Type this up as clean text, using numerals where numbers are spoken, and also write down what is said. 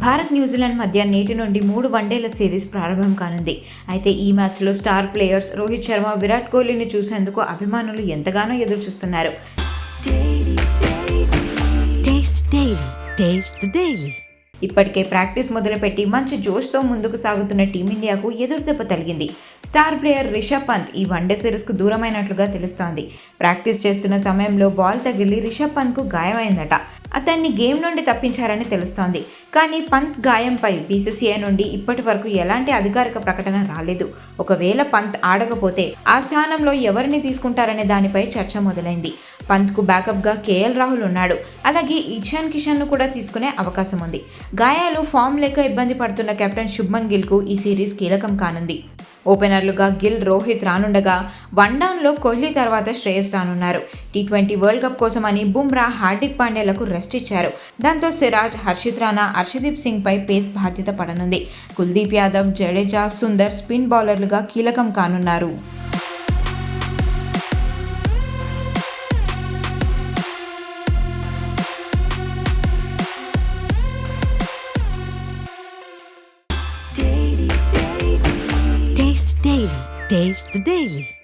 Bharat New Zealand మధ్య నేటి నుండి 3 వన్డేల సిరీస్ ప్రారంభం కానుంది. అయితే ఈ మ్యాచ్లో స్టార్ ప్లేయర్స్ రోహిత్ శర్మ, విరాట్ కోహ్లీని చూసేందుకు అభిమానులు ఎంతగానో ఎదురుచూస్తున్నారు. ఇప్పటికే ప్రాక్టీస్ మొదలుపెట్టి మంచి జోష్తో ముందుకు సాగుతున్న టీమిండియాకు ఎదురుదెబ్బ తగిలింది. స్టార్ ప్లేయర్ రిషబ్ పంత్ ఈ వన్డే సిరీస్కు దూరమైనట్లుగా తెలుస్తోంది. ప్రాక్టీస్ చేస్తున్న సమయంలో బాల్ తగిలి రిషబ్ పంత్కు గాయమైందట. అతన్ని గేమ్ నుండి తప్పించారని తెలుస్తోంది. కానీ పంత్ గాయంపై బీసీసీఐ నుండి ఇప్పటి వరకు ఎలాంటి అధికారిక ప్రకటన రాలేదు. ఒకవేళ పంత్ ఆడకపోతే ఆ స్థానంలో ఎవరిని తీసుకుంటారనే దానిపై చర్చ మొదలైంది. పంత్కు బ్యాకప్గా కేఎల్ రాహుల్ ఉన్నాడు. అలాగే ఇషాన్ కిషన్ను కూడా తీసుకునే అవకాశం ఉంది. గాయాలు, ఫామ్ లేక ఇబ్బంది పడుతున్న కెప్టెన్ శుభ్మన్ గిల్కు ఈ సిరీస్ కీలకం కానుంది. ఓపెనర్లుగా గిల్, రోహిత్ రానుండగా వన్డౌన్లో కోహ్లీ తర్వాత శ్రేయస్ రానున్నారు. టీ20 వరల్డ్ కప్ కోసమని బుమ్రా, హార్దిక్ పాండ్యాలకు రెస్ట్ ఇచ్చారు. దాంతో సిరాజ్, హర్షిత్ రాణా, అర్షదీప్ సింగ్పై పేస్ బాధ్యత పడనుంది. కుల్దీప్ యాదవ్, జడేజా, సుందర్ స్పిన్ బౌలర్లుగా కీలకం కానున్నారు. Taste the Daily.